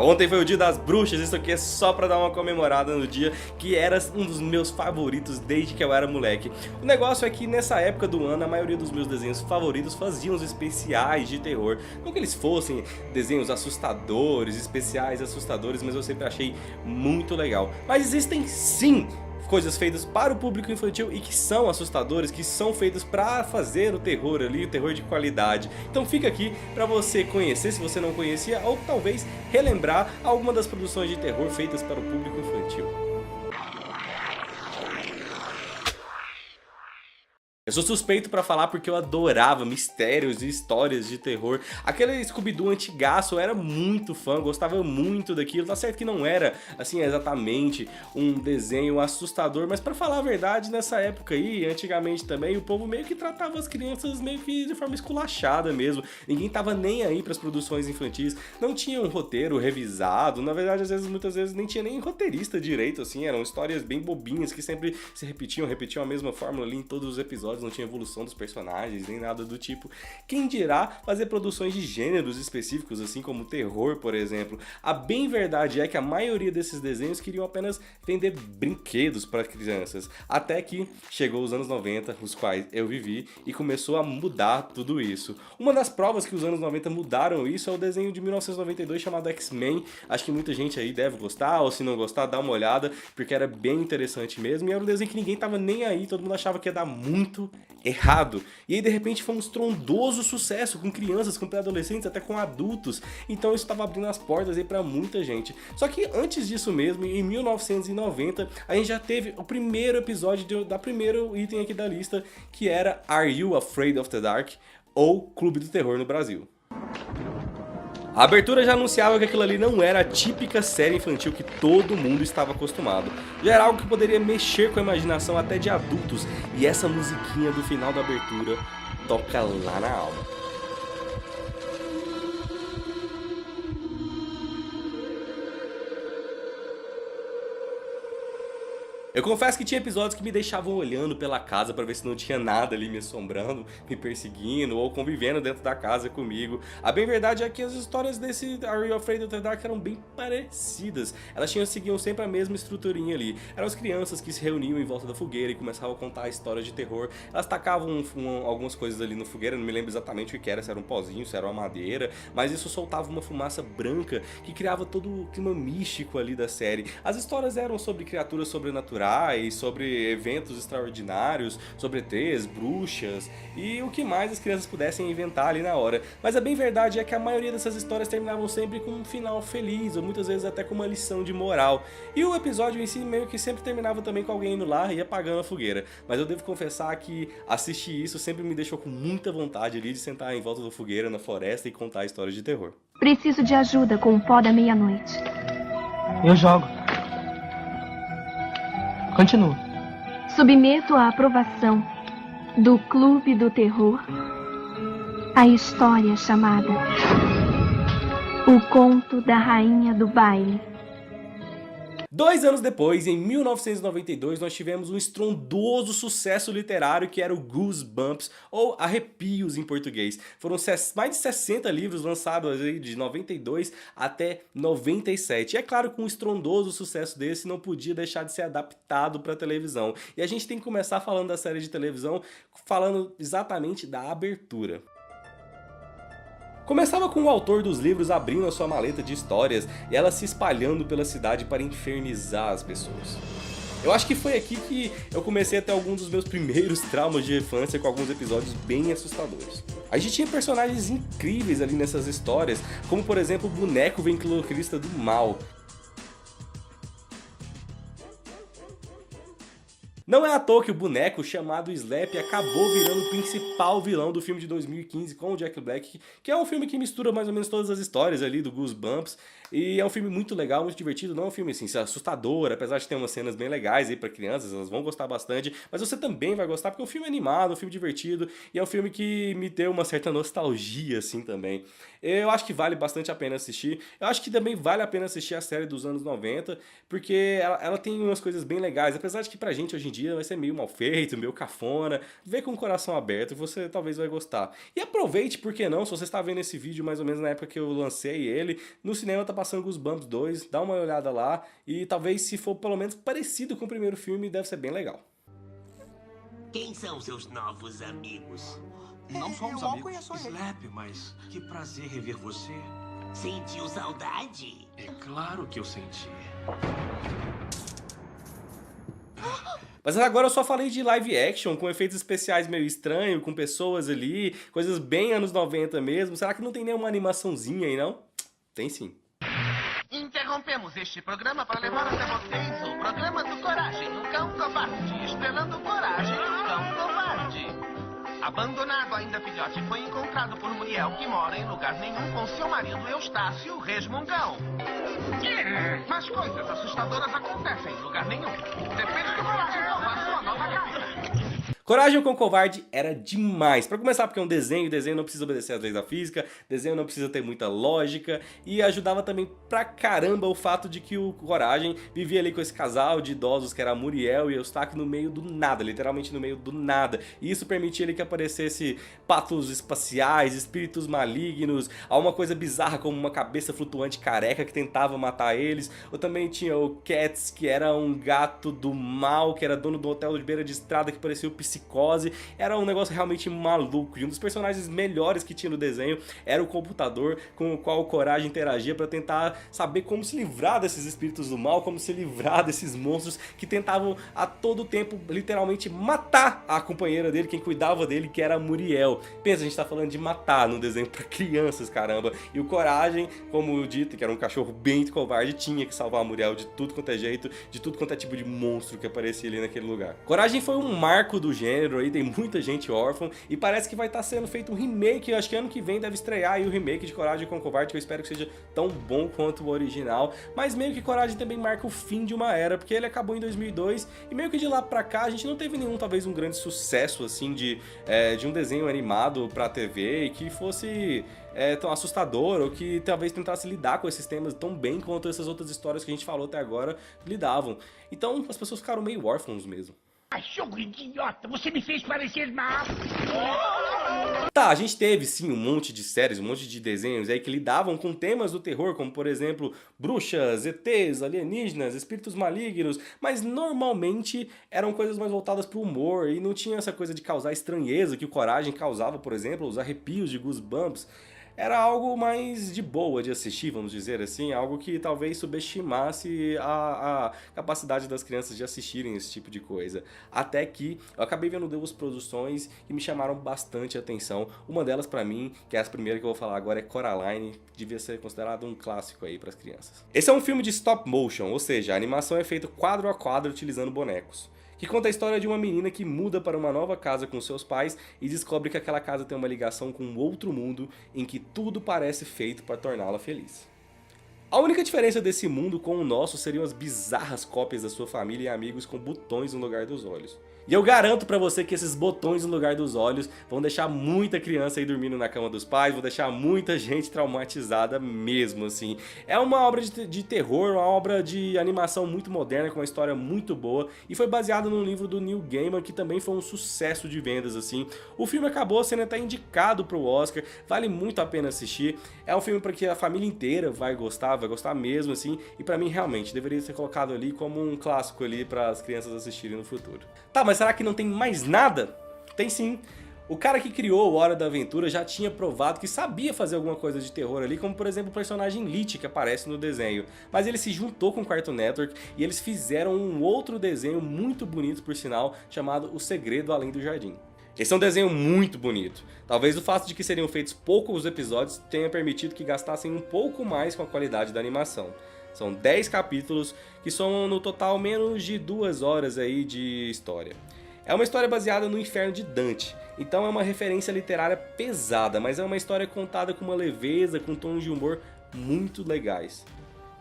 Ontem foi o dia das bruxas, isso aqui é só pra dar uma comemorada no dia que era um dos meus favoritos desde que eu era moleque. O negócio é que nessa época do ano a maioria dos meus desenhos favoritos faziam os especiais de terror. Não que eles fossem desenhos assustadores, especiais assustadores, mas eu sempre achei muito legal. Mas existem sim coisas feitas para o público infantil e que são assustadores, que são feitas para fazer o terror ali, o terror de qualidade. Então fica aqui para você conhecer, se você não conhecia, ou talvez relembrar alguma das produções de terror feitas para o público infantil. Eu sou suspeito pra falar porque eu adorava mistérios e histórias de terror. Aquele Scooby-Doo antigaço, eu era muito fã, gostava muito daquilo. Tá certo que não era, assim, exatamente um desenho assustador, mas pra falar a verdade, nessa época aí, antigamente também, o povo meio que tratava as crianças meio que de forma esculachada mesmo. Ninguém tava nem aí pras produções infantis, não tinha um roteiro revisado. Na verdade, muitas vezes nem tinha nem roteirista direito, assim, eram histórias bem bobinhas que sempre se repetiam a mesma fórmula ali em todos os episódios. Não tinha evolução dos personagens, nem nada do tipo. Quem dirá fazer produções de gêneros específicos, assim como terror, por exemplo. A bem verdade é que a maioria desses desenhos queriam apenas vender brinquedos para crianças. Até que chegou os anos 90, os quais eu vivi, e começou a mudar tudo isso. Uma das provas que os anos 90 mudaram isso é o desenho de 1992 chamado X-Men. Acho que muita gente aí deve gostar, ou se não gostar, dá uma olhada, porque era bem interessante mesmo. E era um desenho que ninguém tava nem aí, todo mundo achava que ia dar muito errado. E aí de repente foi um estrondoso sucesso com crianças, com pré-adolescentes, até com adultos. Então isso estava abrindo as portas aí para muita gente. Só que antes disso mesmo, em 1990, a gente já teve o primeiro episódio da primeiro item aqui da lista, que era Are You Afraid of the Dark? Ou Clube do Terror no Brasil. A abertura já anunciava que aquilo ali não era a típica série infantil que todo mundo estava acostumado. Já era algo que poderia mexer com a imaginação até de adultos, e essa musiquinha do final da abertura toca lá na alma. Eu confesso que tinha episódios que me deixavam olhando pela casa pra ver se não tinha nada ali me assombrando, me perseguindo ou convivendo dentro da casa comigo. A bem verdade é que as histórias desse Are You Afraid of the Dark eram bem parecidas. Elas seguiam sempre a mesma estruturinha ali. Eram as crianças que se reuniam em volta da fogueira e começavam a contar histórias de terror. Elas tacavam algumas coisas ali na fogueira, não me lembro exatamente o que era, se era um pozinho, se era uma madeira, mas isso soltava uma fumaça branca que criava todo o clima místico ali da série. As histórias eram sobre criaturas sobrenaturais, sobre eventos extraordinários, sobre ETs, bruxas e o que mais as crianças pudessem inventar ali na hora. Mas a bem verdade é que a maioria dessas histórias terminavam sempre com um final feliz, ou muitas vezes até com uma lição de moral. E o episódio em si meio que sempre terminava também com alguém indo lá e apagando a fogueira. Mas eu devo confessar que assistir isso sempre me deixou com muita vontade ali de sentar em volta da fogueira na floresta e contar histórias de terror. Preciso de ajuda com o pó da meia-noite. Eu jogo. Continua. Submeto à aprovação do Clube do Terror a história chamada O Conto da Rainha do Baile. 2 anos depois, em 1992, nós tivemos um estrondoso sucesso literário que era o Goosebumps, ou Arrepios em português. Foram mais de 60 livros lançados aí de 92 até 97. E é claro que um estrondoso sucesso desse não podia deixar de ser adaptado para televisão. E a gente tem que começar falando da série de televisão, falando exatamente da abertura. Começava com o autor dos livros abrindo a sua maleta de histórias e ela se espalhando pela cidade para infernizar as pessoas. Eu acho que foi aqui que eu comecei a ter alguns dos meus primeiros traumas de infância com alguns episódios bem assustadores. A gente tinha personagens incríveis ali nessas histórias, como por exemplo o boneco ventriloquista do mal. Não é à toa que o boneco chamado Slap acabou virando o principal vilão do filme de 2015 com o Jack Black, que é um filme que mistura mais ou menos todas as histórias ali do Goosebumps, e é um filme muito legal, muito divertido, não é um filme assim assustador, apesar de ter umas cenas bem legais aí pra crianças, elas vão gostar bastante, mas você também vai gostar porque é um filme animado, um filme divertido, e é um filme que me deu uma certa nostalgia assim também. Eu acho que vale bastante a pena assistir, eu acho que também vale a pena assistir a série dos anos 90, porque ela tem umas coisas bem legais, apesar de que pra gente hoje em dia dia vai ser meio mal feito, meio cafona. Vê com o coração aberto, você talvez vai gostar. E aproveite, por que não, se você está vendo esse vídeo mais ou menos na época que eu lancei ele, no cinema tá passando Goosebumps 2, dá uma olhada lá e talvez se for pelo menos parecido com o primeiro filme, deve ser bem legal. Quem são seus novos amigos? Não somos eu mal amigos. conheço ele. Slap, mas que prazer rever você. Sentiu saudade? É claro que eu senti. Mas agora eu só falei de live action, com efeitos especiais meio estranhos, com pessoas ali, coisas bem anos 90 mesmo. Será que não tem nenhuma animaçãozinha aí, não? Tem sim. Interrompemos este programa para levar até vocês o programa do Coragem, o Cão Covarde, estrelando Coragem, o Cão Covarde. Abandonado ainda filhote, foi encontrado por Muriel, que mora em lugar nenhum com seu marido Eustácio, resmungão. Mas coisas assustadoras acontecem em lugar nenhum. Depende do Coragem salvar sua nova casa. Coragem com Covarde era demais. Pra começar, porque é um desenho, desenho não precisa obedecer às leis da física, desenho não precisa ter muita lógica, e ajudava também pra caramba o fato de que o Coragem vivia ali com esse casal de idosos que era a Muriel e Eustáquio no meio do nada, literalmente no meio do nada. E isso permitia ele que aparecesse patos espaciais, espíritos malignos, alguma coisa bizarra como uma cabeça flutuante careca que tentava matar eles. Ou também tinha o Cats, que era um gato do mal, que era dono do hotel de beira de estrada que parecia o Psicose. Era um negócio realmente maluco. E um dos personagens melhores que tinha no desenho era o computador com o qual o Coragem interagia para tentar saber como se livrar desses espíritos do mal, como se livrar desses monstros que tentavam a todo tempo literalmente matar a companheira dele, quem cuidava dele, que era a Muriel. Pensa, a gente tá falando de matar num desenho para crianças, caramba. E o Coragem, como eu dito, que era um cachorro bem covarde, tinha que salvar a Muriel de tudo quanto é jeito, de tudo quanto é tipo de monstro que aparecia ali naquele lugar. Coragem foi um marco do gênero aí, tem muita gente órfã e parece que vai estar sendo feito um remake, eu acho que ano que vem deve estrear aí o remake de Coragem com Covarde, que eu espero que seja tão bom quanto o original, mas meio que Coragem também marca o fim de uma era, porque ele acabou em 2002 e meio que de lá pra cá a gente não teve nenhum, talvez um grande sucesso assim de um desenho animado pra TV e que fosse tão assustador, ou que talvez tentasse lidar com esses temas tão bem quanto essas outras histórias que a gente falou até agora lidavam. Então as pessoas ficaram meio órfãos mesmo. Cachorro idiota, você me fez parecer mal. Tá, a gente teve sim um monte de séries, um monte de desenhos aí que lidavam com temas do terror, como por exemplo, bruxas, ETs, alienígenas, espíritos malignos, mas normalmente eram coisas mais voltadas pro humor e não tinha essa coisa de causar estranheza que o Coragem causava, por exemplo, os arrepios de Goosebumps. Era algo mais de boa de assistir, vamos dizer assim, algo que talvez subestimasse a capacidade das crianças de assistirem esse tipo de coisa. Até que eu acabei vendo duas produções que me chamaram bastante atenção. Uma delas pra mim, que é a primeira que eu vou falar agora, é Coraline, devia ser considerado um clássico aí pras crianças. Esse é um filme de stop motion, ou seja, a animação é feita quadro a quadro utilizando bonecos, que conta a história de uma menina que muda para uma nova casa com seus pais e descobre que aquela casa tem uma ligação com um outro mundo em que tudo parece feito para torná-la feliz. A única diferença desse mundo com o nosso seriam as bizarras cópias da sua família e amigos com botões no lugar dos olhos. E eu garanto pra você que esses botões no lugar dos olhos vão deixar muita criança aí dormindo na cama dos pais, vão deixar muita gente traumatizada mesmo, assim. É uma obra de terror, uma obra de animação muito moderna, com uma história muito boa, e foi baseado num livro do Neil Gaiman, que também foi um sucesso de vendas, assim. O filme acabou sendo até indicado pro Oscar, vale muito a pena assistir. É um filme para que a família inteira vai gostar mesmo, assim, e pra mim realmente deveria ser colocado ali como um clássico ali para as crianças assistirem no futuro. Tá, mas será que não tem mais nada? Tem sim. O cara que criou o Hora da Aventura já tinha provado que sabia fazer alguma coisa de terror ali, como por exemplo o personagem Lich, que aparece no desenho. Mas ele se juntou com o Cartoon Network e eles fizeram um outro desenho muito bonito, por sinal, chamado O Segredo Além do Jardim. Esse é um desenho muito bonito. Talvez o fato de que seriam feitos poucos episódios tenha permitido que gastassem um pouco mais com a qualidade da animação. São 10 capítulos que somam no total menos de 2 horas aí de história. É uma história baseada no Inferno de Dante, então é uma referência literária pesada, mas é uma história contada com uma leveza, com tons de humor muito legais.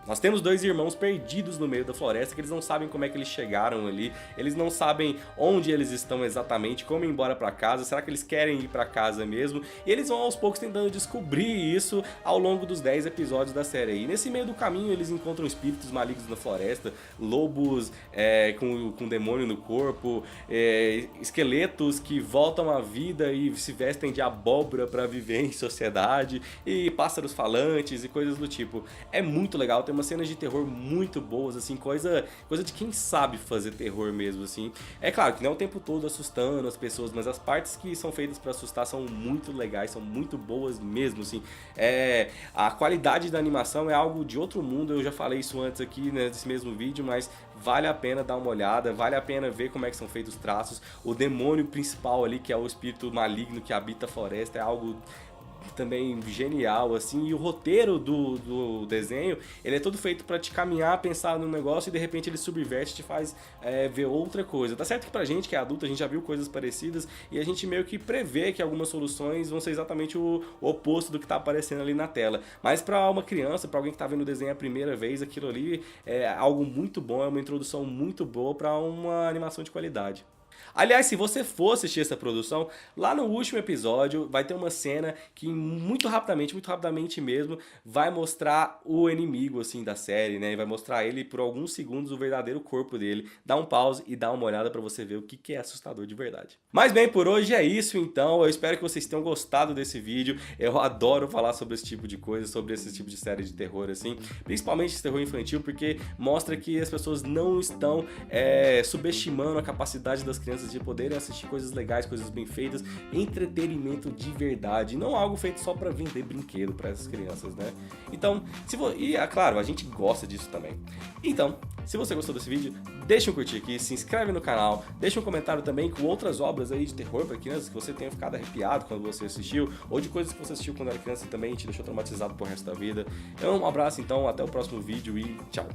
Nós temos dois irmãos perdidos no meio da floresta, que eles não sabem como é que eles chegaram ali, eles não sabem onde eles estão exatamente, como ir embora pra casa, será que eles querem ir pra casa mesmo? E eles vão aos poucos tentando descobrir isso ao longo dos 10 episódios da série. E nesse meio do caminho eles encontram espíritos malignos na floresta, lobos com demônio no corpo, esqueletos que voltam à vida e se vestem de abóbora pra viver em sociedade, e pássaros falantes e coisas do tipo. É muito legal, tem umas cenas de terror muito boas, assim, coisa de quem sabe fazer terror mesmo, assim. É claro que não é o tempo todo assustando as pessoas, mas as partes que são feitas pra assustar são muito legais, são muito boas mesmo, assim. A qualidade da animação é algo de outro mundo, eu já falei isso antes aqui, né, nesse mesmo vídeo, mas vale a pena dar uma olhada, vale a pena ver como é que são feitos os traços. O demônio principal ali, que é o espírito maligno que habita a floresta, é algo também genial, assim, e o roteiro do desenho, ele é todo feito pra te caminhar, pensar num negócio e de repente ele subverte e te faz ver outra coisa. Tá certo que pra gente que é adulto, a gente já viu coisas parecidas e a gente meio que prevê que algumas soluções vão ser exatamente o oposto do que tá aparecendo ali na tela, mas pra uma criança, pra alguém que tá vendo o desenho a primeira vez, aquilo ali é algo muito bom, é uma introdução muito boa pra uma animação de qualidade. Aliás, se você for assistir essa produção, lá no último episódio vai ter uma cena que muito rapidamente mesmo, vai mostrar o inimigo, assim, da série, né? Vai mostrar ele por alguns segundos, o verdadeiro corpo dele. Dá um pause e dá uma olhada pra você ver o que é assustador de verdade. Mas bem, por hoje é isso então. Eu espero que vocês tenham gostado desse vídeo. Eu adoro falar sobre esse tipo de coisa, sobre esse tipo de série de terror, assim. Principalmente esse terror infantil, porque mostra que as pessoas não estão subestimando a capacidade das crianças de poderem assistir coisas legais, coisas bem feitas, entretenimento de verdade, não algo feito só pra vender brinquedo pra essas crianças, né? Então, claro, a gente gosta disso também. Então, se você gostou desse vídeo, deixa um curtir aqui, se inscreve no canal, deixa um comentário também com outras obras aí de terror pra crianças que você tenha ficado arrepiado quando você assistiu, ou de coisas que você assistiu quando era criança e também te deixou traumatizado pro resto da vida. Então, um abraço então, até o próximo vídeo e tchau!